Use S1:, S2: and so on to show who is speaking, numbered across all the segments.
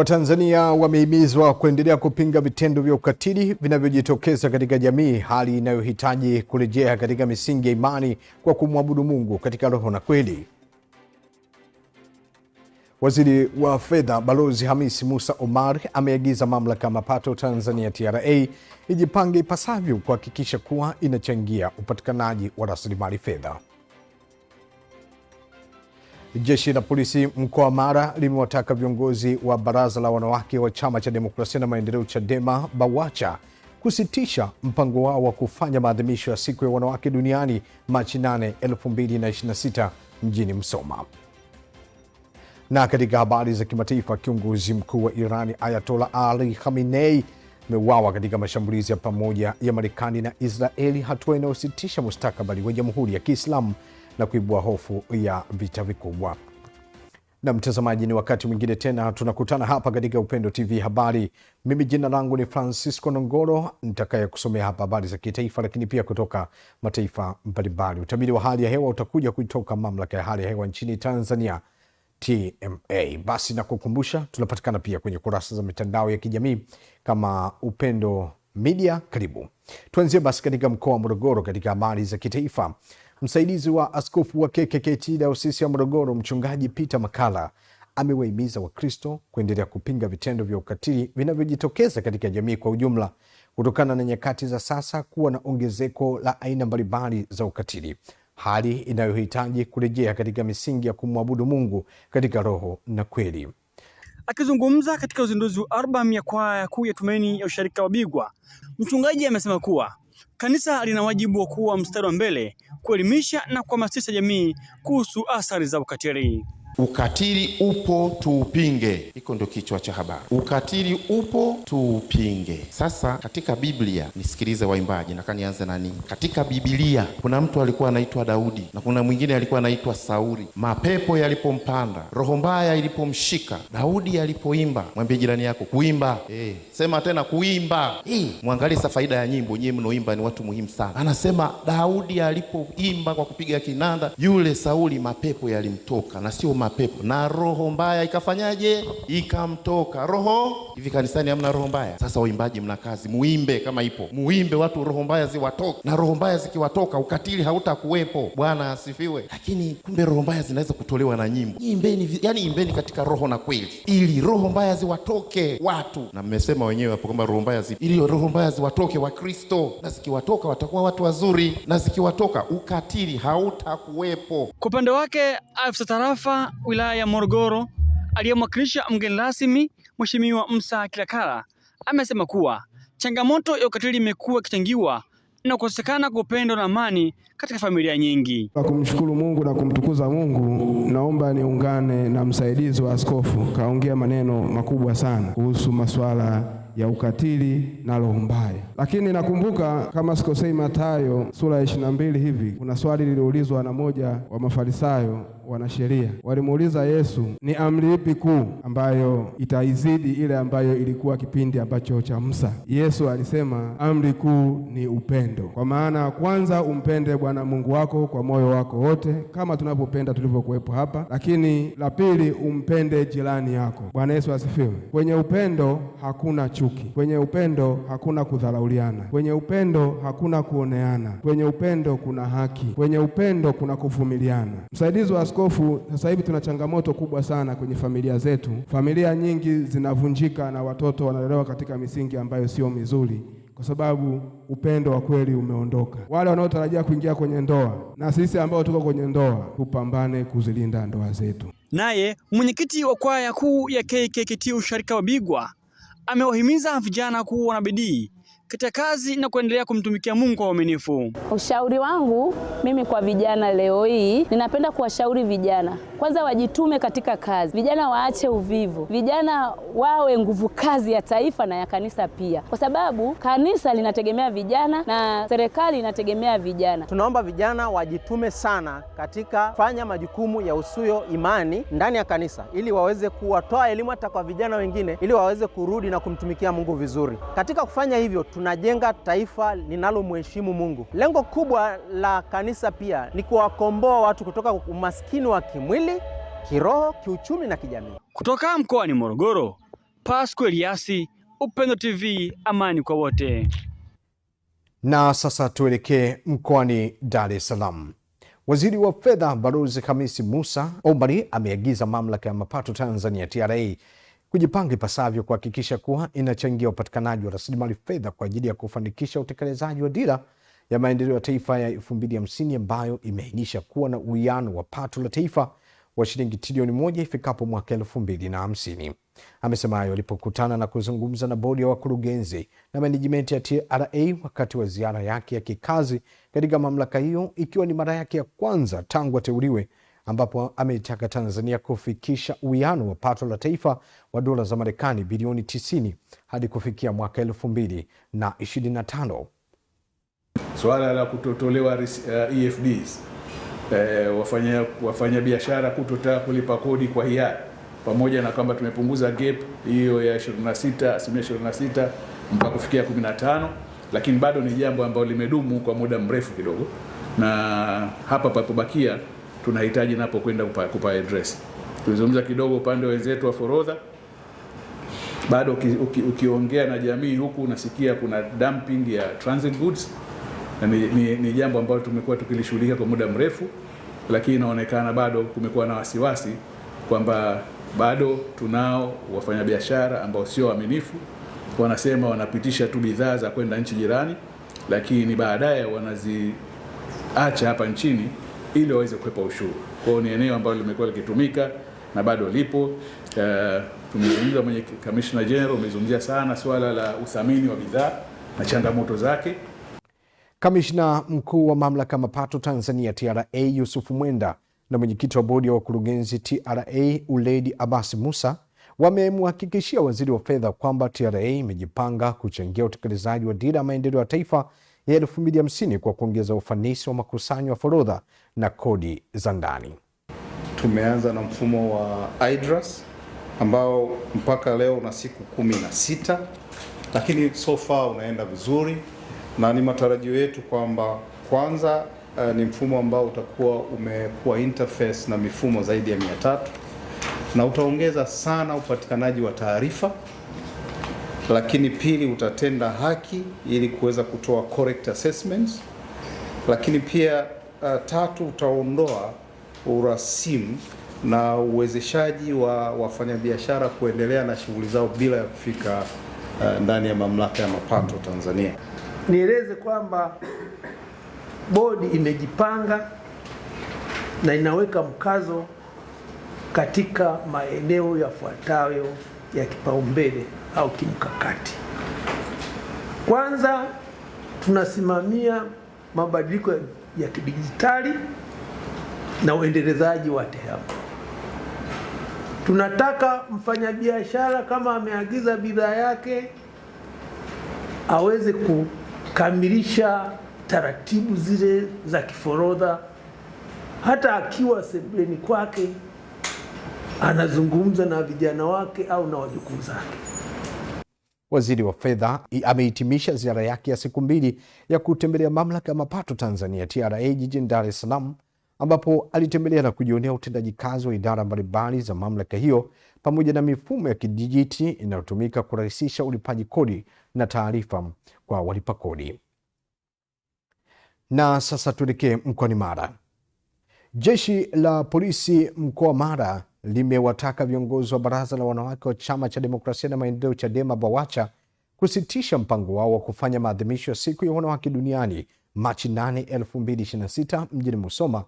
S1: Watanzania wamehimizwa kuendelea kupinga vitendo vya ukatili vinavyojitokeza katika jamii, hali inayohitaji kurejea katika misingi ya imani kwa kumwabudu Mungu katika roho na kweli. Waziri wa Fedha Balozi Hamis Musa Omar ameagiza mamlaka ya mapato Tanzania TRA ijipange ipasavyo kuhakikisha kuwa inachangia upatikanaji wa rasilimali fedha. Jeshi la polisi mkoa wa Mara limewataka viongozi wa baraza la wanawake wa Chama cha Demokrasia na Maendeleo Chadema BAWACHA kusitisha mpango wao wa kufanya maadhimisho ya siku ya wanawake duniani Machi 8, 2026 mjini Msoma. Na katika habari za kimataifa, kiongozi mkuu wa Irani Ayatollah Ali Khamenei ameuawa katika mashambulizi ya pamoja ya Marekani na Israeli, hatua inayositisha mustakabali wa Jamhuri ya Kiislamu na kuibua hofu ya vita vikubwa. Na mtazamaji, ni wakati mwingine tena tunakutana hapa katika Upendo TV Habari. Mimi jina langu ni Francisco Nongoro, nitakaye kusomea hapa habari za kitaifa, lakini pia kutoka mataifa mbalimbali. Utabiri wa hali ya hewa utakuja kutoka mamlaka ya hali ya hewa nchini Tanzania, TMA. Basi na kukumbusha, tunapatikana pia kwenye kurasa za mitandao ya kijamii kama Upendo Media. Karibu. Tuanzie basi katika mkoa wa Morogoro katika habari za kitaifa. Msaidizi wa askofu wa KKKT Dayosisi ya Morogoro, Mchungaji Peter Makala, amewahimiza Wakristo kuendelea kupinga vitendo vya ukatili vinavyojitokeza katika jamii kwa ujumla, kutokana na nyakati za sasa kuwa na ongezeko la aina mbalimbali za ukatili, hali inayohitaji kurejea katika misingi ya kumwabudu Mungu katika roho na kweli.
S2: Akizungumza katika uzinduzi wa albamu ya kwaya kuu ya Tumaini ya Usharika wa Bigwa, mchungaji amesema kuwa kanisa lina wajibu wa kuwa mstari wa mbele kuelimisha na kuhamasisha jamii kuhusu athari za ukatili.
S3: Ukatili upo, tuupinge. Hiko ndio kichwa cha habari. Ukatili upo, tuupinge. Sasa katika Biblia, nisikilize waimbaji, na nianze na nini? Katika Biblia kuna mtu alikuwa anaitwa Daudi na kuna mwingine alikuwa anaitwa Sauli. Mapepo yalipompanda, roho mbaya ilipomshika, Daudi alipoimba, mwambie jirani yako kuimba. Sema tena kuimba. Muangalie sasa faida ya nyimbo, nyewe mnoimba ni watu muhimu sana. Anasema Daudi alipoimba kwa kupiga kinanda, yule Sauli mapepo yalimtoka, na sio mapepo, na roho mbaya ikafanyaje? Ikamtoka. Roho hivi, kanisani hamna roho mbaya? Sasa waimbaji mna kazi, muimbe kama ipo, muimbe watu roho mbaya ziwatoke, na roho mbaya zikiwatoka ukatili hautakuwepo. Bwana asifiwe. Lakini kumbe roho mbaya zinaweza kutolewa na nyimbo. Imbeni, yani imbeni katika roho na kweli, ili roho mbaya ziwatoke watu. Na mmesema wenyewe hapo kwamba roho mbaya ili roho mbaya ziwatoke Wakristo, na zikiwatoka watakuwa watu wazuri, na zikiwatoka ukatili hautakuwepo.
S2: Kwa upande wake, afisa tarafa wilaya ya Morogoro aliyemwakilisha mgeni rasmi Mheshimiwa Musa Kilakala amesema kuwa changamoto ya ukatili imekuwa ikichangiwa na kukosekana kwa upendo na amani katika familia nyingi.
S4: Kwa kumshukuru Mungu na kumtukuza Mungu, naomba niungane na msaidizi wa askofu, kaongea maneno makubwa sana kuhusu masuala ya ukatili na roho mbaya. Lakini nakumbuka kama sikosei, Mathayo sura ya 22 hivi, kuna swali liliulizwa na moja wa Mafarisayo wanasheria. Walimuuliza Yesu, ni amri ipi kuu ambayo itaizidi ile ambayo ilikuwa kipindi ambacho cha Musa? Yesu alisema amri kuu ni upendo. Kwa maana kwanza umpende Bwana Mungu wako kwa moyo wako wote, kama tunavyopenda tulivyokuwepo hapa, lakini la pili umpende jirani yako. Bwana Yesu asifiwe. Kwenye upendo hakuna chuki, kwenye upendo hakuna kudharauliana, kwenye upendo hakuna kuoneana, kwenye upendo kuna haki, kwenye upendo kuna kuvumiliana. Msaidizi wa askofu, sasa hivi tuna changamoto kubwa sana kwenye familia zetu. Familia nyingi zinavunjika na watoto wanalelewa katika misingi ambayo sio mizuri, kwa sababu upendo wa kweli umeondoka. Wale wanaotarajia kuingia kwenye ndoa na sisi ambao tuko kwenye ndoa, tupambane kuzilinda ndoa zetu.
S2: Naye mwenyekiti wa kwaya kuu ya KKKT Usharika wa Bigwa amewahimiza vijana kuwa na bidii katika kazi na kuendelea kumtumikia Mungu kwa uaminifu.
S5: Ushauri wangu mimi kwa vijana leo hii, ninapenda kuwashauri vijana kwanza wajitume katika kazi. Vijana waache uvivu. Vijana wawe nguvu kazi ya taifa na ya kanisa pia, kwa sababu kanisa linategemea vijana na serikali inategemea vijana.
S6: Tunaomba vijana wajitume sana katika kufanya majukumu ya usuyo imani ndani ya kanisa, ili waweze kuwatoa elimu hata kwa vijana wengine, ili waweze kurudi na kumtumikia Mungu vizuri. Katika kufanya hivyo tunajenga taifa linalomheshimu Mungu. Lengo kubwa la kanisa pia ni kuwakomboa watu kutoka umaskini wa kimwili, kiroho, kiuchumi na kijamii.
S2: Kutoka mkoani Morogoro, Pasco Eliasi, Upendo TV, amani kwa wote.
S1: Na sasa tuelekee mkoani Dar es Salaam. Waziri wa Fedha Balozi Khamis Musa Omari ameagiza Mamlaka ya Mapato Tanzania TRA kujipanga ipasavyo kuhakikisha kuwa inachangia upatikanaji wa rasilimali fedha kwa ajili ya kufanikisha utekelezaji wa Dira ya Maendeleo ya Taifa ya 2050 ambayo imeainisha kuwa na uwiano wa pato la taifa wa shilingi trilioni 1 ifikapo mwaka 2050. Amesema hayo alipokutana na kuzungumza na bodi ya wakurugenzi na management ya TRA wakati wa ziara yake ya kikazi katika mamlaka hiyo, ikiwa ni mara yake ya kwanza tangu ateuliwe, ambapo ameitaka Tanzania kufikisha uwiano wa pato la taifa wa dola za Marekani bilioni 90 hadi kufikia mwaka 2025.
S7: Swala la kutotolewa EFDs, wafanya biashara kutotaka kulipa kodi kwa hiari, pamoja na kwamba tumepunguza gap hiyo ya 26% mpaka kufikia 15, lakini bado ni jambo ambalo limedumu kwa muda mrefu kidogo, na hapa papobakia tunahitaji napo kwenda kupa address. Tulizungumza kidogo upande wa wenzetu wa forodha, bado ukiongea na jamii huku unasikia kuna dumping ya transit goods. Ni jambo ambalo tumekuwa tukilishughulikia kwa muda mrefu, lakini inaonekana bado kumekuwa na wasiwasi kwamba bado tunao wafanyabiashara ambao sio waaminifu. Wanasema wanapitisha tu bidhaa za kwenda nchi jirani, lakini baadaye wanaziacha hapa nchini ili waweze kuepa ushuru. Kwa hiyo ni eneo ambalo limekuwa likitumika na bado lipo. Tumezungumza mwenye Commissioner General, umezungumzia sana swala la uthamini wa bidhaa na changamoto zake.
S1: Kamishna mkuu wa Mamlaka ya Mapato Tanzania TRA Yusuf Mwenda na mwenyekiti wa bodi ya wakurugenzi TRA Uledi Abbas Musa wamemhakikishia waziri wa fedha kwamba TRA imejipanga kuchangia utekelezaji wa Dira ya Maendeleo ya Taifa ya 2050 kwa kuongeza ufanisi wa makusanyo ya forodha na kodi za ndani.
S8: Tumeanza na mfumo wa IDRAS ambao mpaka leo una siku 16, lakini so far unaenda vizuri, na ni matarajio yetu kwamba kwanza ni mfumo ambao utakuwa umekuwa interface na mifumo zaidi ya 300 na utaongeza sana upatikanaji wa taarifa, lakini pili utatenda haki ili kuweza kutoa correct assessments, lakini pia tatu utaondoa urasimu na uwezeshaji wa wafanyabiashara kuendelea na shughuli zao bila ya kufika ndani ya Mamlaka ya Mapato Tanzania.
S9: Nieleze kwamba bodi imejipanga na inaweka mkazo katika maeneo yafuatayo ya kipaumbele au kimkakati. Kwanza, tunasimamia mabadiliko ya kidijitali na uendelezaji wa TEHAMA. Tunataka mfanyabiashara kama ameagiza bidhaa yake aweze kukamilisha taratibu zile za kiforodha, hata akiwa sebuleni kwake anazungumza na vijana wake au na wajukuu zake.
S1: Waziri wa Fedha amehitimisha ziara yake ya siku 2 ya kutembelea Mamlaka ya Mapato Tanzania TRA jijini Dar es Salaam, ambapo alitembelea na kujionea utendaji kazi wa idara mbalimbali za mamlaka hiyo pamoja na mifumo ya kidijiti inayotumika kurahisisha ulipaji kodi na taarifa kwa walipa kodi. Na sasa tuelekee mkoani Mara. Jeshi la polisi mkoa wa Mara limewataka viongozi wa Baraza la Wanawake wa Chama cha Demokrasia na Maendeleo Chadema BAWACHA kusitisha mpango wao wa kufanya maadhimisho ya Siku ya Wanawake Duniani Machi 8, 2026 mjini Musoma.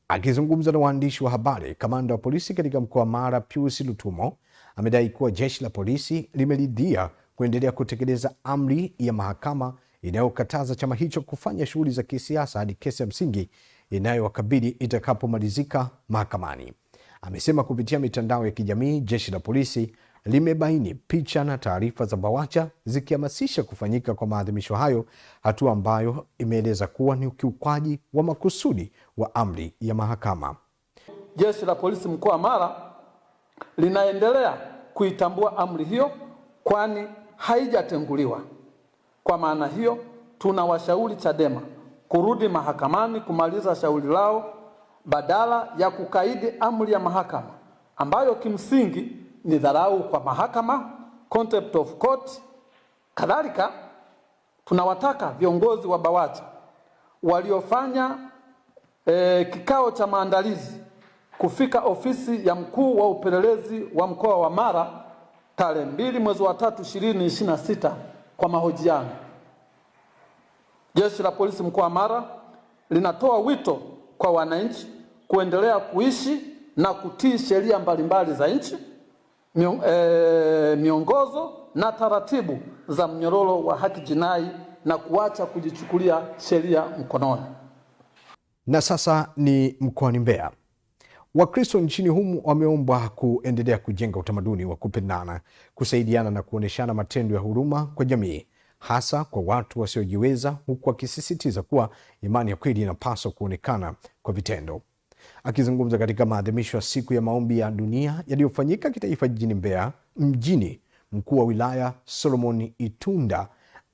S1: Akizungumza na waandishi wa habari, kamanda wa polisi katika mkoa wa Mara Pius Lutumo amedai kuwa jeshi la polisi limeridhia kuendelea kutekeleza amri ya mahakama inayokataza chama hicho kufanya shughuli za kisiasa hadi kesi ya msingi inayowakabili itakapomalizika mahakamani. Amesema kupitia mitandao ya kijamii jeshi la polisi limebaini picha na taarifa za BAWACHA zikihamasisha kufanyika kwa maadhimisho hayo, hatua ambayo imeeleza kuwa ni ukiukwaji wa makusudi wa amri ya mahakama.
S10: Jeshi la polisi mkoa wa Mara linaendelea kuitambua amri hiyo kwani haijatenguliwa. Kwa maana hiyo, tunawashauri Chadema kurudi mahakamani kumaliza shauri lao badala ya kukaidi amri ya mahakama ambayo kimsingi ni dharau kwa mahakama, contempt of court. Kadhalika tunawataka viongozi wa BAWACHA waliofanya kikao cha maandalizi kufika ofisi ya mkuu wa upelelezi wa mkoa wa Mara tarehe 2 mwezi wa 3 2026 kwa mahojiano. Jeshi la polisi mkoa wa Mara linatoa wito kwa wananchi kuendelea kuishi na kutii sheria mbalimbali za nchi, miongozo na taratibu za mnyororo wa haki jinai na kuacha kujichukulia sheria mkononi.
S1: Na sasa ni mkoani Mbeya. Wakristo nchini humu wameombwa kuendelea kujenga utamaduni wa kupendana, kusaidiana na kuoneshana matendo ya huruma kwa jamii, hasa kwa watu wasiojiweza, huku akisisitiza kuwa imani ya kweli inapaswa kuonekana kwa vitendo. Akizungumza katika maadhimisho ya siku ya maombi ya dunia yaliyofanyika kitaifa jijini Mbeya mjini, mkuu wa wilaya Solomon Itunda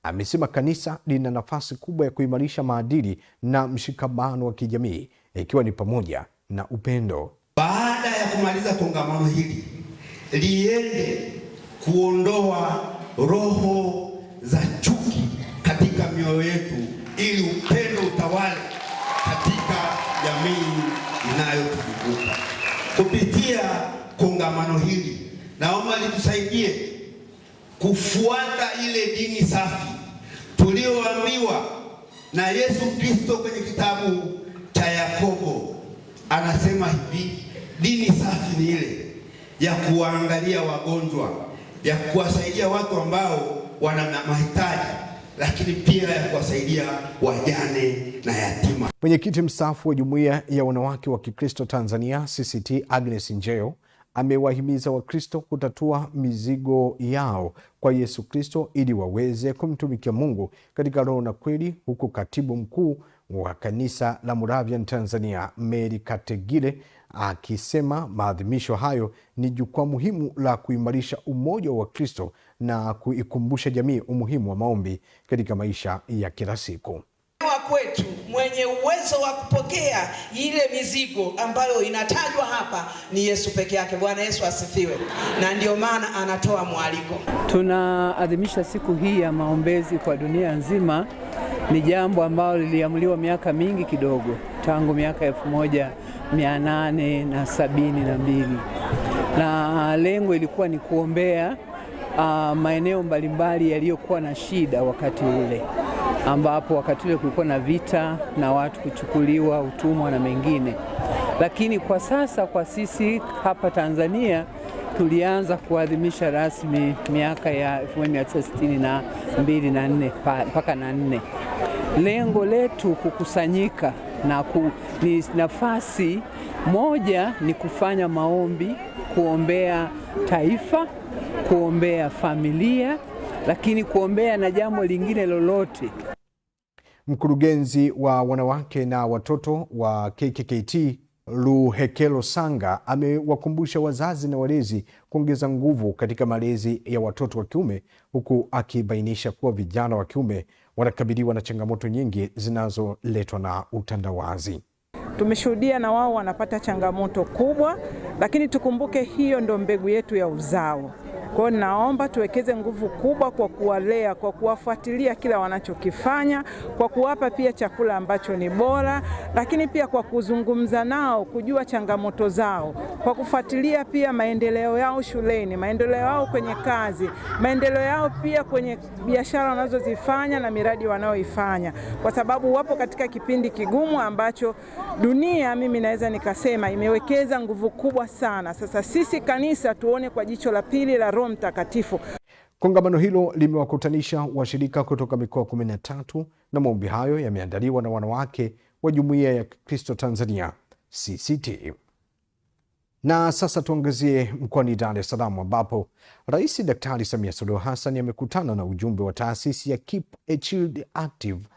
S1: amesema kanisa lina nafasi kubwa ya kuimarisha maadili na mshikamano wa kijamii, ikiwa ni pamoja na upendo.
S11: Baada ya kumaliza kongamano hili, liende kuondoa roho za chuki katika mioyo yetu ili upendo utawale katika jamii inayotuzunguka. Kupitia kongamano hili, naomba litusaidie kufuata ile dini safi tulioambiwa na Yesu Kristo kwenye kitabu cha Yakobo. Anasema hivi, dini safi ni ile ya kuwaangalia wagonjwa, ya kuwasaidia watu ambao wana mahitaji, lakini pia ya kuwasaidia wajane na yatima.
S1: Mwenyekiti mstaafu wa Jumuiya ya Wanawake wa Kikristo Tanzania CCT Agnes Njeo amewahimiza Wakristo kutatua mizigo yao kwa Yesu Kristo ili waweze kumtumikia Mungu katika roho na kweli, huku katibu mkuu wa kanisa la Moravian Tanzania Mary Kategile akisema maadhimisho hayo ni jukwaa muhimu la kuimarisha umoja wa Kristo na kuikumbusha jamii umuhimu wa maombi katika maisha ya kila siku.
S12: Kwetu mwenye uwezo wa kupokea ile mizigo ambayo inatajwa hapa ni Yesu peke yake. Bwana Yesu asifiwe. Na ndio maana anatoa mwaliko.
S13: Tunaadhimisha siku hii ya maombezi kwa dunia nzima. Ni jambo ambalo liliamuliwa miaka mingi kidogo, tangu miaka 1872, na lengo ilikuwa ni kuombea maeneo mbalimbali yaliyokuwa na shida wakati ule, ambapo wakati ule kulikuwa na vita na watu kuchukuliwa utumwa na mengine. Lakini kwa sasa kwa sisi hapa Tanzania tulianza kuadhimisha rasmi miaka ya 1962 na 4 mpaka na 4. Lengo letu kukusanyika na ni nafasi moja ni kufanya maombi, kuombea taifa, kuombea familia, lakini kuombea na jambo lingine lolote.
S1: Mkurugenzi wa wanawake na watoto wa KKKT Luhekelo Sanga amewakumbusha wazazi na walezi kuongeza nguvu katika malezi ya watoto wa kiume, huku akibainisha kuwa vijana wa kiume wanakabiliwa na changamoto nyingi zinazoletwa na utandawazi.
S14: Tumeshuhudia na wao wanapata changamoto kubwa, lakini tukumbuke hiyo ndo mbegu yetu ya uzao. Kwa hiyo naomba tuwekeze nguvu kubwa kwa kuwalea, kwa kuwafuatilia kila wanachokifanya, kwa kuwapa pia chakula ambacho ni bora, lakini pia kwa kuzungumza nao, kujua changamoto zao, kwa kufuatilia pia maendeleo yao shuleni, maendeleo yao kwenye kazi, maendeleo yao pia kwenye biashara wanazozifanya na miradi wanaoifanya, kwa sababu wapo katika kipindi kigumu ambacho dunia, mimi naweza nikasema, imewekeza nguvu kubwa sana. Sasa sisi kanisa tuone kwa jicho la pili la Roho Mtakatifu.
S1: Kongamano hilo limewakutanisha washirika kutoka mikoa 13 na maombi hayo yameandaliwa na wanawake wa Jumuiya ya Kristo Tanzania CCT. Na sasa tuangazie mkoani Dar es Salaam, ambapo Rais Daktari Samia Suluhu Hassan amekutana na ujumbe wa taasisi ya Keep a Child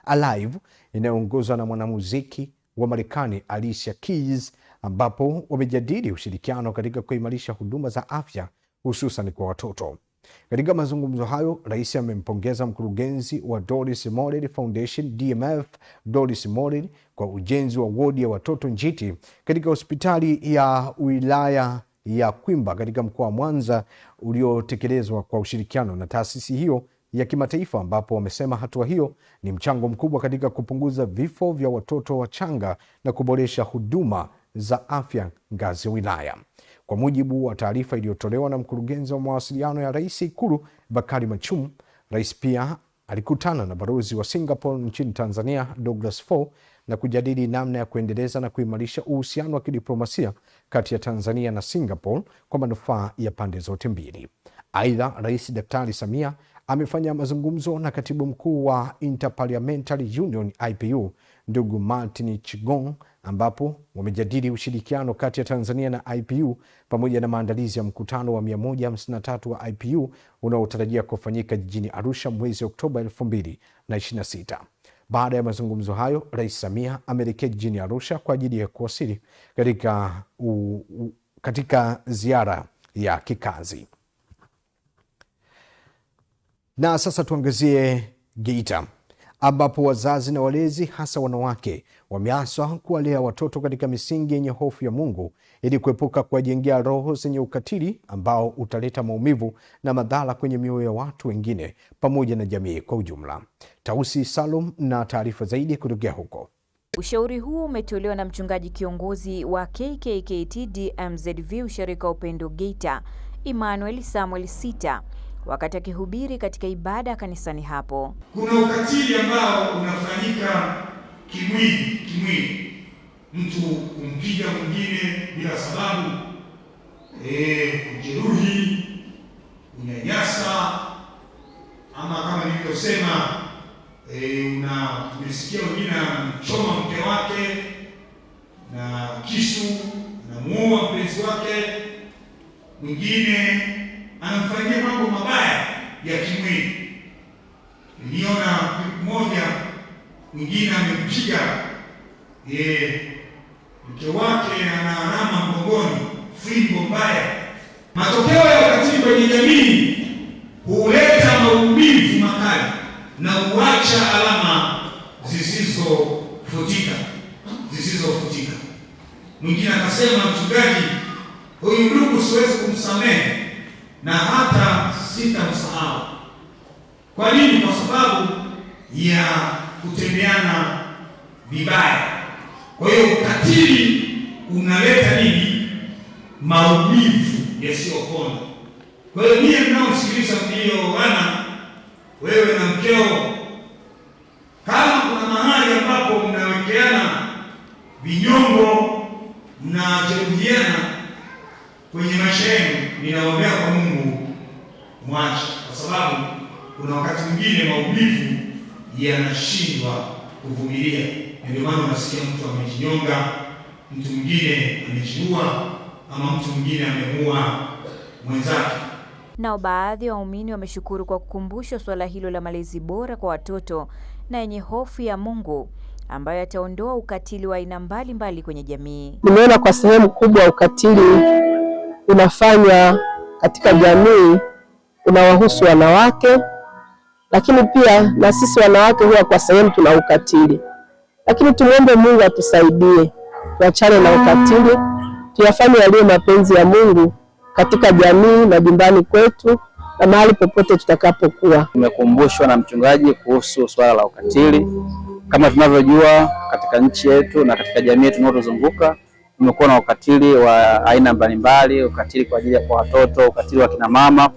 S1: Alive inayoongozwa na mwanamuziki wa Marekani Alicia Keys, ambapo wamejadili ushirikiano katika kuimarisha huduma za afya hususan kwa watoto. Katika mazungumzo hayo, rais amempongeza mkurugenzi wa Doris Mollel Foundation DMF Doris Mollel kwa ujenzi wa wodi ya watoto njiti katika hospitali ya wilaya ya Kwimba katika mkoa wa Mwanza uliotekelezwa kwa ushirikiano na taasisi hiyo ya kimataifa, ambapo wamesema hatua hiyo ni mchango mkubwa katika kupunguza vifo vya watoto wachanga na kuboresha huduma za afya ngazi ya wilaya. Kwa mujibu wa taarifa iliyotolewa na mkurugenzi wa mawasiliano ya Rais Ikulu, Bakari Machum, Rais pia alikutana na balozi wa Singapore nchini Tanzania, Douglas Fo, na kujadili namna ya kuendeleza na kuimarisha uhusiano wa kidiplomasia kati ya Tanzania na Singapore kwa manufaa ya pande zote mbili. Aidha, Rais Daktari Samia amefanya mazungumzo na katibu mkuu wa Interparliamentary Union IPU, ndugu Martin Chigong, ambapo wamejadili ushirikiano kati ya Tanzania na IPU pamoja na maandalizi ya mkutano wa 153 wa IPU unaotarajia kufanyika jijini Arusha mwezi Oktoba 2026. Baada ya mazungumzo hayo, Rais Samia ameelekea jijini Arusha kwa ajili ya kuwasili katika ziara ya kikazi. Na sasa tuangazie Geita, ambapo wazazi na walezi hasa wanawake wameaswa kuwalea watoto katika misingi yenye hofu ya Mungu ili kuepuka kuwajengea roho zenye ukatili ambao utaleta maumivu na madhara kwenye mioyo ya watu wengine pamoja na jamii kwa ujumla. Tausi Salum na taarifa zaidi kutokea huko.
S15: Ushauri huu umetolewa na mchungaji kiongozi wa KKKT DMZV ushirika wa Upendo Geita, Emmanuel Samuel Sita, wakati akihubiri katika ibada kanisani hapo.
S16: Kuna ukatili ambao unafanyika kimwili. Mtu kumpiga mwingine bila sababu, kujeruhi, kunyanyasa, ama kama nilivyosema, tumesikia wengine anamchoma mke wake na kisu, anamuua mpenzi wake, mwingine anamfanyia mambo mabaya ya kimwili. Niliona mmoja mwingine amempiga mke wake, ana alama mgongoni, fimbo mbaya. Matokeo ya ukatili kwenye jamii huleta maumivu makali na huacha alama zisizofutika. Mwingine akasema, mchungaji, huyu ndugu siwezi kumsamehe na hata sitamsahau. Kwa nini? Kwa sababu ya kutembeana vibaya. Kwa hiyo ukatili unaleta nini? Maumivu yasiyopona. Kwa hiyo ninyi mnaosikiliza mlioana, wewe na mkeo, kama kuna mahali ambapo mnawekeana vinyongo, mnajeruhiana kwenye maisha yenu, ninaombea kwa Mungu mwache, kwa sababu kuna wakati mwingine maumivu yanashindwa kuvumilia. Ndio maana unasikia mtu amejinyonga, mtu mwingine amejiua, ama mtu mwingine amemuua mwenzake.
S15: Nao baadhi ya waumini wameshukuru kwa kukumbushwa swala hilo la malezi bora kwa watoto na yenye hofu ya Mungu ambayo yataondoa ukatili wa aina mbalimbali kwenye jamii.
S17: Nimeona kwa sehemu kubwa ukatili unafanywa katika jamii unawahusu wanawake, lakini pia na sisi wanawake huwa kwa sehemu tuna ukatili. Lakini tumuombe Mungu atusaidie tuachane na ukatili, tuyafanye yaliyo mapenzi ya Mungu katika jamii, majumbani kwetu na mahali popote tutakapokuwa.
S18: Tumekumbushwa na mchungaji kuhusu swala la ukatili. Kama tunavyojua, katika nchi yetu na katika jamii yetu tunayozunguka kumekuwa na ukatili wa aina mbalimbali, ukatili kwa ajili ya watoto, ukatili wa kina mama.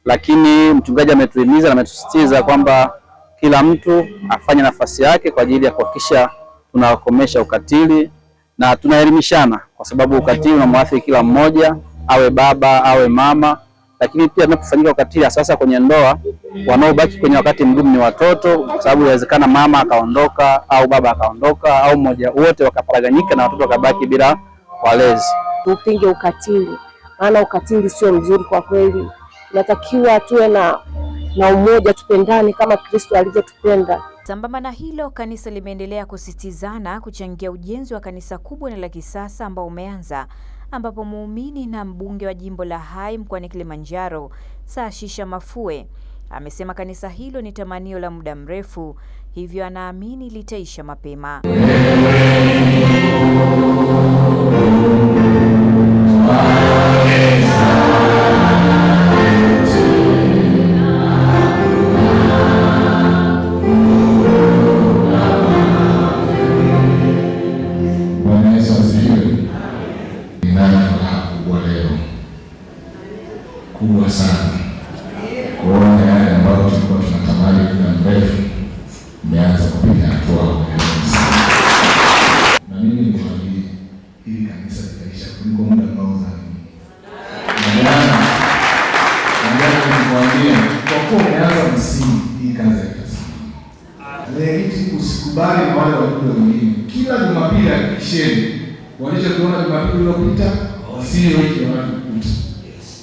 S18: Lakini mchungaji ametuhimiza na ametusisitiza kwamba kila mtu afanye nafasi yake kwa ajili ya kuhakikisha tunakomesha ukatili, na tunaelimishana, kwa sababu ukatili unamwathiri kila mmoja, awe baba awe mama. Lakini pia tunapofanyika ukatili sasa kwenye ndoa, wanaobaki kwenye wakati mgumu ni watoto, kwa sababu inawezekana mama akaondoka au baba akaondoka au mmoja, wote wakaparaganyika na watoto wakabaki bila walezi.
S17: Tupinge ukatili, maana ukatili sio mzuri kwa kweli. Tunatakiwa tuwe na umoja, tupendane kama Kristo alivyotupenda.
S15: Sambamba na hilo, kanisa limeendelea kusisitizana kuchangia ujenzi wa kanisa kubwa na la kisasa ambao umeanza, ambapo muumini na mbunge wa jimbo la Hai mkoani Kilimanjaro, Saashisha Mafue, amesema kanisa hilo ni tamanio la muda mrefu, hivyo anaamini litaisha mapema.
S16: msibali na wale wajumbe wengine. Kila Jumapili hakikisheni walichokiona Jumapili iliyopita wasije wiki wanakukuta.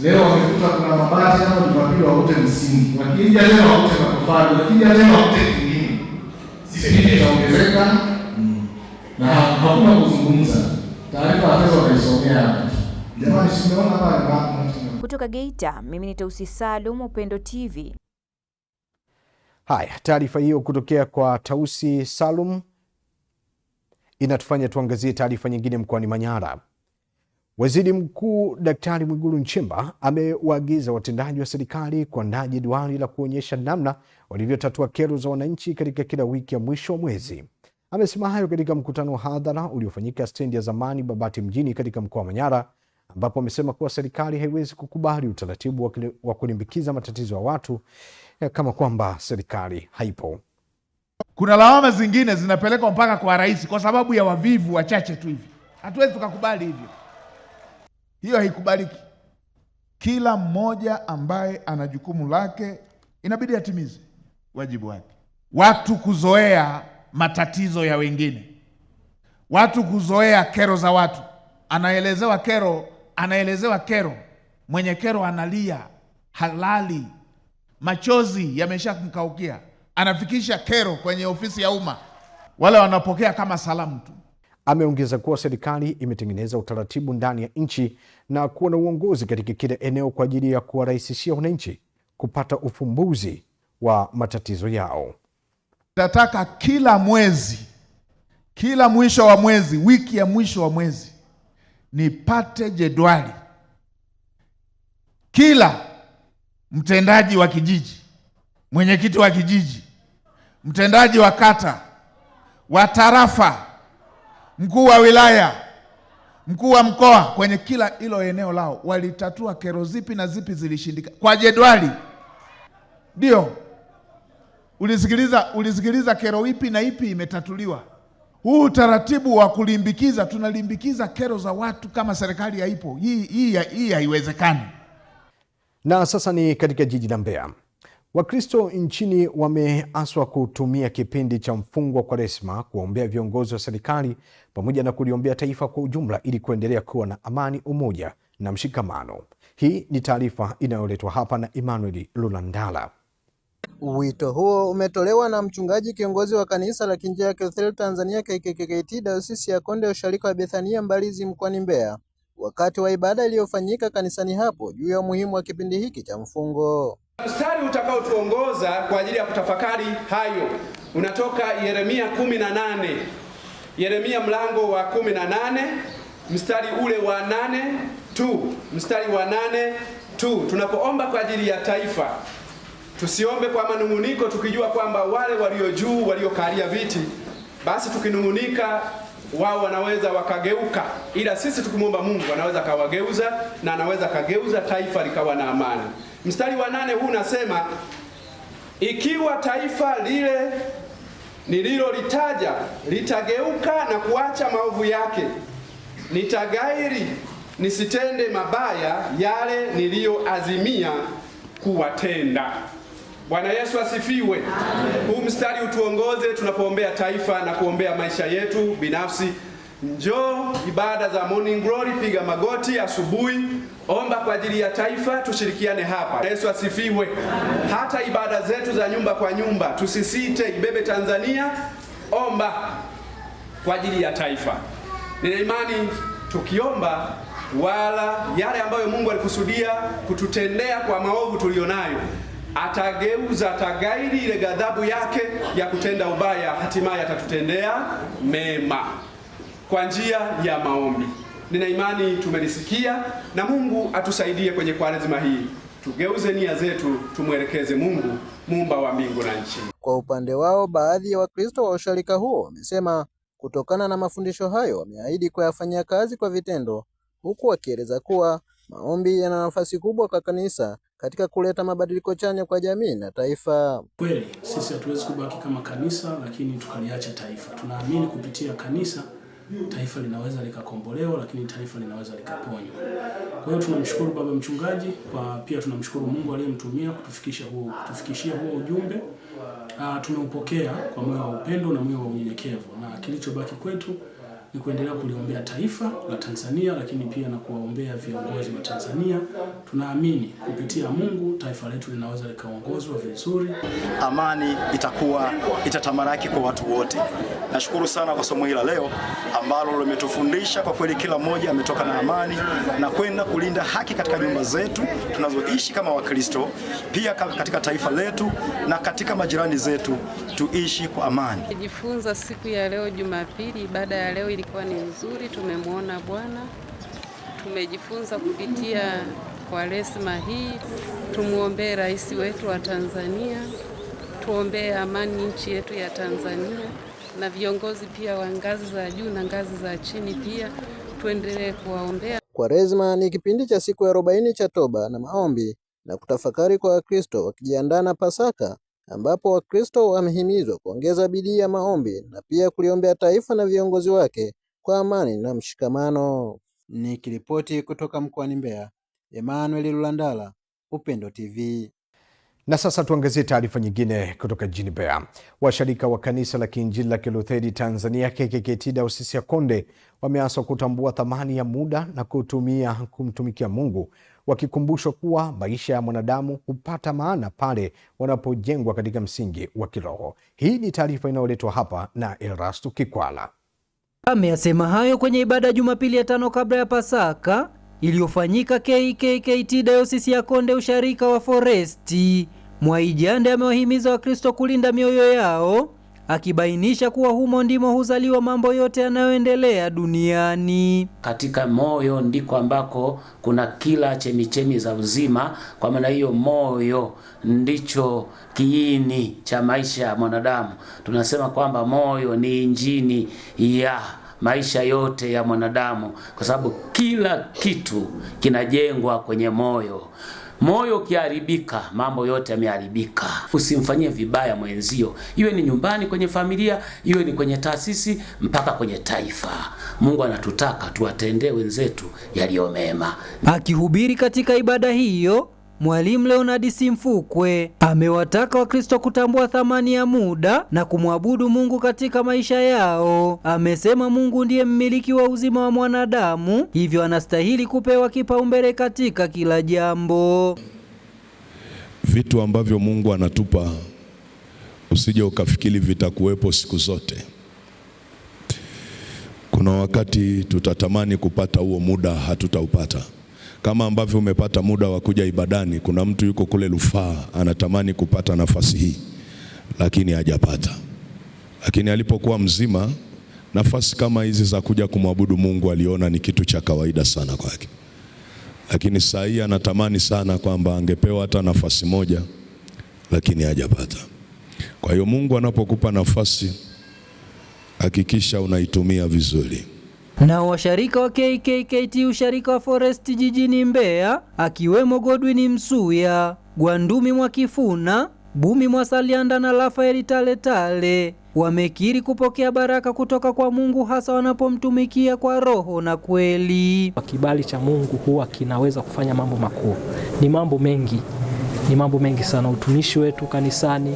S16: Leo wamekuta kuna mabati kama Jumapili wakute msingi. Wakija leo wakute matofali, wakija leo wakute kingine. Sisi itaongezeka na hakuna kuzungumza. Taarifa ya pesa wanaisomea hapa. Jamani, simeona pale.
S15: Kutoka Geita, mimi ni Tausi Salum, Upendo TV.
S1: Haya, taarifa hiyo kutokea kwa Tausi Salum inatufanya tuangazie taarifa nyingine mkoani Manyara. Waziri Mkuu Daktari Mwigulu Nchemba amewaagiza watendaji wa serikali kuandaa jedwali la kuonyesha namna walivyotatua kero za wananchi katika kila wiki ya mwisho wa mwezi. Amesema hayo katika mkutano wa hadhara uliofanyika stendi ya zamani Babati mjini katika mkoa wa Manyara, ambapo amesema kuwa serikali haiwezi kukubali utaratibu wa kulimbikiza matatizo ya watu kama kwamba serikali haipo.
S19: Kuna lawama zingine zinapelekwa mpaka kwa rais kwa sababu ya wavivu wachache tu hivi. Hatuwezi tukakubali hivyo. Hiyo haikubaliki. Kila mmoja ambaye ana jukumu lake inabidi atimize wajibu wake. Watu kuzoea matatizo ya wengine. Watu kuzoea kero za watu. Anaelezewa kero. Mwenye kero analia, halali. Machozi yameshamkaukia. Anafikisha kero kwenye ofisi ya umma. Wale wanapokea kama salamu tu.
S1: Ameongeza kuwa serikali imetengeneza utaratibu ndani ya nchi na kuwa na uongozi katika kila eneo kwa ajili ya kuwarahisishia wananchi kupata ufumbuzi wa matatizo yao.
S19: Nataka kila mwezi, kila mwisho wa mwezi, wiki ya mwisho wa mwezi, nipate jedwali. Kila mtendaji wa kijiji, mwenyekiti wa kijiji, mtendaji wa kata, wa tarafa, mkuu wa wilaya, mkuu wa mkoa, kwenye kila hilo eneo lao walitatua kero zipi na zipi zilishindika kwa jedwali. Ndio ulisikiliza kero ipi na ipi imetatuliwa. Huu utaratibu wa kulimbikiza, tunalimbikiza kero za watu kama serikali haipo. Hii haiwezekani.
S1: Na sasa ni katika jiji la Mbeya. Wakristo nchini wameaswa kutumia kipindi cha mfungo wa Kwaresma kuombea viongozi wa serikali pamoja na kuliombea taifa kwa ujumla ili kuendelea kuwa na amani, umoja na mshikamano. Hii ni taarifa inayoletwa hapa na Emmanuel Lulandala.
S6: Wito huo umetolewa na mchungaji kiongozi wa kanisa la Kiinjili Kilutheri Tanzania KKKT Dayosisi ya Konde Usharika wa Bethania Mbalizi mkoani Mbeya wakati wa ibada iliyofanyika kanisani hapo juu ya umuhimu wa kipindi hiki cha mfungo.
S20: Mstari utakaotuongoza kwa ajili ya kutafakari hayo unatoka Yeremia 18. Yeremia mlango wa 18 mstari ule wa 8 tu. Mstari wa 8 tu. Tunapoomba kwa ajili ya taifa, tusiombe kwa manunguniko tukijua kwamba wale walio juu waliokalia viti, basi tukinungunika wao wanaweza wakageuka, ila sisi tukimwomba Mungu anaweza kawageuza na anaweza kageuza taifa likawa na amani. Mstari wa 8 huu unasema, ikiwa taifa lile nililolitaja litageuka na kuacha maovu yake, nitagairi nisitende mabaya yale niliyoazimia kuwatenda. Bwana Yesu asifiwe. Huu mstari utuongoze tunapoombea taifa na kuombea maisha yetu binafsi. Njoo ibada za Morning Glory, piga magoti asubuhi, omba kwa ajili ya taifa, tushirikiane hapa. Yesu asifiwe. Hata ibada zetu za nyumba kwa nyumba, tusisite, ibebe Tanzania, omba kwa ajili ya taifa. Nina imani tukiomba, wala yale ambayo Mungu alikusudia kututendea kwa maovu tulionayo, atageuza, atagairi ile ghadhabu yake ya kutenda ubaya, hatimaye atatutendea mema kwa njia ya maombi. Nina imani tumelisikia, na Mungu atusaidie kwenye Kwaresma hii. Tugeuze nia zetu, tumwelekeze Mungu, muumba wa mbingu na nchi.
S6: Kwa upande wao, baadhi ya Wakristo wa usharika huo wamesema kutokana na mafundisho hayo wameahidi kuyafanyia kazi kwa vitendo, huku wakieleza kuwa maombi yana nafasi kubwa kwa kanisa katika kuleta mabadiliko chanya kwa jamii na taifa.
S21: Kweli sisi hatuwezi kubaki kama kanisa lakini tukaliacha taifa. Tunaamini kupitia kanisa taifa linaweza likakombolewa, lakini taifa linaweza likaponywa. Kwa hiyo tunamshukuru baba mchungaji, pia tunamshukuru Mungu aliyemtumia kutufikishia huo ujumbe. Tumeupokea kwa moyo wa upendo na moyo wa unyenyekevu, na kilichobaki kwetu ni kuendelea kuliombea taifa la Tanzania, lakini pia na kuwaombea viongozi wa Tanzania. Tunaamini kupitia Mungu taifa letu linaweza likaongozwa vizuri.
S22: Amani itatamalaki kwa watu wote. Nashukuru sana kwa somo hili leo ambalo limetufundisha kwa kweli kila mmoja ametoka na amani na kwenda kulinda haki katika nyumba zetu tunazoishi kama Wakristo, pia katika taifa letu na katika majirani zetu tuishi kwa amani.
S23: Tujifunza siku ya leo Jumapili, ibada ya leo ilikuwa ni nzuri, tumemwona Bwana. Tumejifunza kupitia Kwaresma hii, tumuombee rais wetu wa Tanzania, tuombee amani nchi yetu ya Tanzania, na viongozi pia wa ngazi za juu na ngazi za chini pia tuendelee kuwaombea.
S6: Kwaresma ni kipindi cha siku 40 cha toba na maombi na kutafakari kwa Wakristo wakijiandaa na Pasaka, ambapo Wakristo wamehimizwa kuongeza bidii ya maombi na pia kuliombea taifa na viongozi wake kwa amani na mshikamano. Nikiripoti kutoka mkoani Mbeya, Emmanuel Lulandala, Upendo TV.
S1: Na sasa tuangazie taarifa nyingine kutoka jijini Mbeya. Washirika wa kanisa la Kiinjili la Kilutheri Tanzania KKKT Dayosisi ya Konde wameaswa kutambua thamani ya muda na kumtumikia Mungu, wakikumbushwa kuwa maisha ya mwanadamu hupata maana pale wanapojengwa katika msingi wa kiroho. Hii ni taarifa inayoletwa hapa na Erasto Kikwala.
S24: Ameyasema hayo kwenye ibada ya Jumapili ya 5 kabla ya Pasaka iliyofanyika KKKT Dayosisi ya Konde usharika wa Foresti. Mwaijande amewahimiza Wakristo kulinda mioyo yao, akibainisha kuwa humo ndimo huzaliwa mambo yote yanayoendelea duniani.
S25: Katika moyo ndiko ambako kuna kila chemichemi za uzima. Kwa maana hiyo moyo ndicho kiini cha maisha ya mwanadamu. Tunasema kwamba moyo ni injini ya maisha yote ya mwanadamu, kwa sababu kila kitu kinajengwa kwenye moyo. Moyo ukiharibika, mambo yote yameharibika. Usimfanyie vibaya mwenzio, iwe ni nyumbani, kwenye familia, iwe ni kwenye taasisi, mpaka kwenye taifa. Mungu anatutaka tuwatendee wenzetu yaliyo mema.
S24: Akihubiri katika ibada hiyo, Mwalimu Leonard Simfukwe amewataka Wakristo kutambua thamani ya muda na kumwabudu Mungu katika maisha yao. Amesema Mungu ndiye mmiliki wa uzima wa mwanadamu, hivyo anastahili kupewa kipaumbele katika kila jambo.
S26: Vitu ambavyo Mungu anatupa usije ukafikiri vitakuwepo siku zote. Kuna wakati tutatamani kupata huo muda, hatutaupata. Kama ambavyo umepata muda wa kuja ibadani, kuna mtu yuko kule Rufaa anatamani kupata nafasi hii lakini hajapata. Lakini alipokuwa mzima, nafasi kama hizi za kuja kumwabudu Mungu aliona ni kitu cha kawaida sana kwake. Lakini saa hii anatamani sana kwamba angepewa hata nafasi moja, lakini hajapata. Kwa hiyo Mungu anapokupa nafasi, hakikisha unaitumia vizuri.
S24: Na washarika wa KKKT usharika wa Foresti jijini Mbeya, akiwemo Godwin Msuya, Gwandumi Mwakifuna, Bumi Mwasalianda na Rafaeli Tale wamekiri kupokea baraka kutoka kwa Mungu, hasa wanapomtumikia kwa roho na kweli.
S27: Kibali cha Mungu huwa kinaweza kufanya mambo makuu. Ni mambo mengi sana. Utumishi wetu kanisani,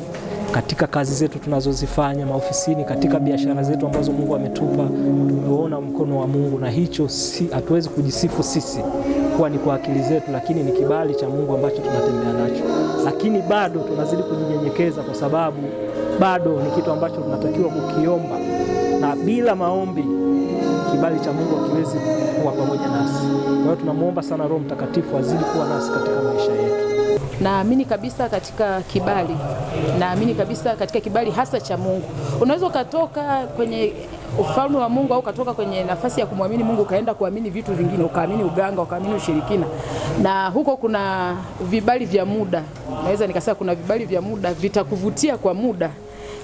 S27: katika kazi zetu tunazozifanya maofisini, katika biashara zetu ambazo Mungu ametupa, tumeona mkono wa Mungu, na hicho hatuwezi kujisifu sisi kuwa ni kwa akili zetu, lakini ni kibali cha Mungu ambacho tunatembea nacho. Lakini bado tunazidi kujinyenyekeza, kwa sababu bado ni kitu ambacho tunatakiwa kukiomba, na bila maombi kibali cha Mungu hakiwezi kuwa pamoja nasi. Kwa hiyo tunamuomba sana Roho Mtakatifu azidi kuwa nasi katika maisha yetu.
S5: Naamini kabisa katika kibali. Naamini kabisa katika kibali hasa cha Mungu. Unaweza ukatoka kwenye ufalme wa Mungu au ukatoka kwenye nafasi ya kumwamini Mungu ukaenda kuamini vitu vingine, ukaamini uganga, ukaamini ushirikina. Na huko kuna vibali vya muda. Naweza nikasema kuna vibali vya muda vitakuvutia kwa muda.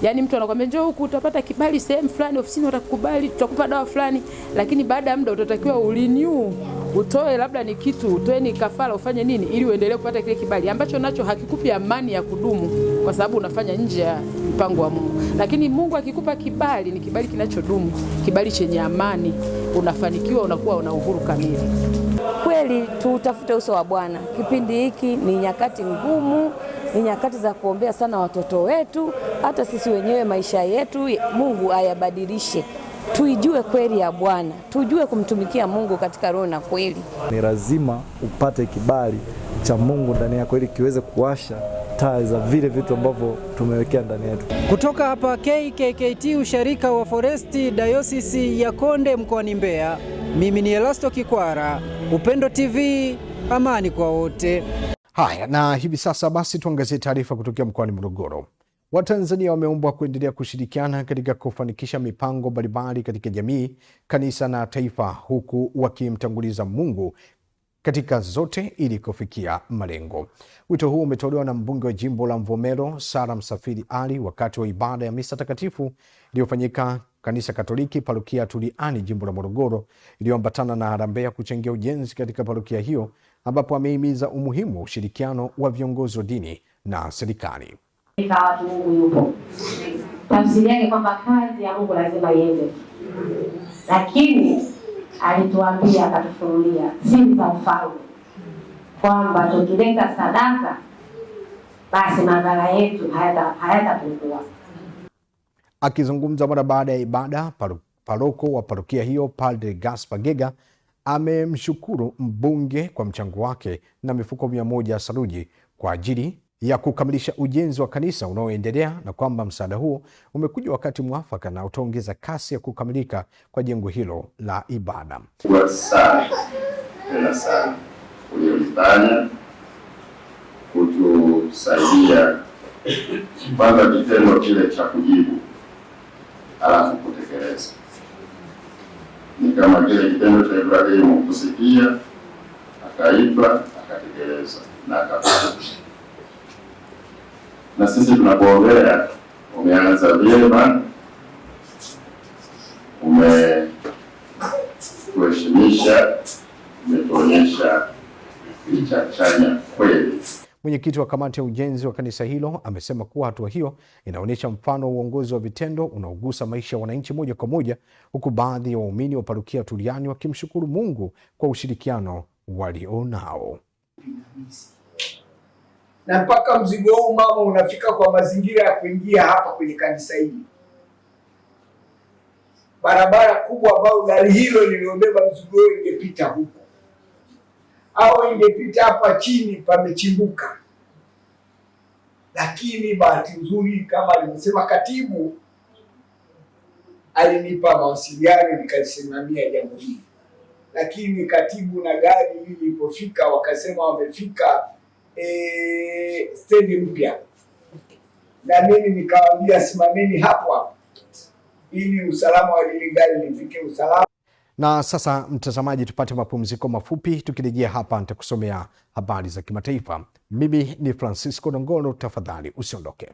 S5: Yaani mtu anakuambia njoo huku utapata kibali sehemu fulani, ofisini watakukubali, tutakupa dawa fulani, lakini baada ya muda utatakiwa urenew
S2: utoe labda ni kitu, utoe ni kafara, ufanye nini ili uendelee kupata kile kibali ambacho nacho hakikupi amani ya kudumu, kwa sababu unafanya nje ya mpango wa Mungu. Lakini Mungu akikupa kibali, ni kibali kinachodumu, kibali chenye amani, unafanikiwa, unakuwa una uhuru kamili.
S3: Kweli tutafute uso wa Bwana. Kipindi hiki ni nyakati ngumu, ni nyakati za kuombea sana watoto wetu, hata sisi wenyewe maisha yetu Mungu ayabadilishe. Tuijue kweli ya Bwana, tujue kumtumikia Mungu katika roho na kweli.
S4: Ni lazima upate kibali cha Mungu ndani yako ili kiweze kuwasha taa za vile vitu ambavyo tumewekea ndani yetu.
S24: Kutoka hapa KKKT usharika wa Foresti Dayosisi ya Konde mkoani Mbeya, mimi ni Elasto Kikwara, Upendo TV, amani kwa wote.
S1: Haya, na hivi sasa basi tuangazie taarifa kutokea mkoani Morogoro. Watanzania wameombwa kuendelea kushirikiana katika kufanikisha mipango mbalimbali katika jamii, kanisa na taifa, huku wakimtanguliza Mungu katika zote ili kufikia malengo. Wito huu umetolewa na mbunge wa jimbo la Mvomero Sara Msafiri Ali wakati wa ibada ya misa takatifu iliyofanyika Kanisa Katoliki parokia Tuliani jimbo la Morogoro, iliyoambatana na harambee ya kuchangia ujenzi katika parokia hiyo, ambapo amehimiza umuhimu wa ushirikiano wa viongozi wa dini na serikali.
S7: Watu Mungu yupo. Tafsiri yake kwamba kazi ya Mungu lazima iende. Lakini alituambia, akatufunulia siri za ufalme, kwamba tukileta sadaka basi madhara yetu hayatapungua.
S1: Akizungumza mara baada ya ibada, paroko wa parokia hiyo Padre Gaspar Gega amemshukuru mbunge kwa mchango wake na mifuko 100 ya saruji kwa ajili ya kukamilisha ujenzi wa kanisa unaoendelea, na kwamba msaada huo umekuja wakati mwafaka na utaongeza kasi ya kukamilika kwa jengo hilo la ibada.
S8: Sana tena sana uliyofanya kutusaidia kwanza kitendo kile cha kujibu alafu kutekeleza. Ni kama kile kitendo cha Ibrahimu kusikia, akaitwa, akatekeleza na akafanya. Na sisi tunapoongea, umeanza vyema, umetuheshimisha, umetuonyesha picha chanya kweli.
S1: Mwenyekiti wa kamati ya ujenzi wa kanisa hilo amesema kuwa hatua hiyo inaonyesha mfano wa uongozi wa vitendo unaogusa maisha ya wananchi moja kwa moja, huku baadhi ya waumini wa parokia Tuliani wakimshukuru Mungu kwa ushirikiano walionao.
S9: Na mpaka mzigo huu mama unafika kwa mazingira ya kuingia hapa kwenye kanisa hili. Barabara kubwa ambayo gari hilo liliobeba mzigo ingepita huko, au ingepita hapa chini pamechimbuka. Lakini bahati nzuri, kama alivyosema katibu, alinipa mawasiliano nikasimamia jambo hili. Lakini katibu na gari lilipofika wakasema wamefika stendi mpya, na mimi nikawaambia simameni hapo ili usalama wa lile gari lifike usalama.
S1: Na sasa mtazamaji, tupate mapumziko mafupi. Tukirejea hapa nitakusomea habari za kimataifa. Mimi ni Francisco Dongolo, tafadhali usiondoke.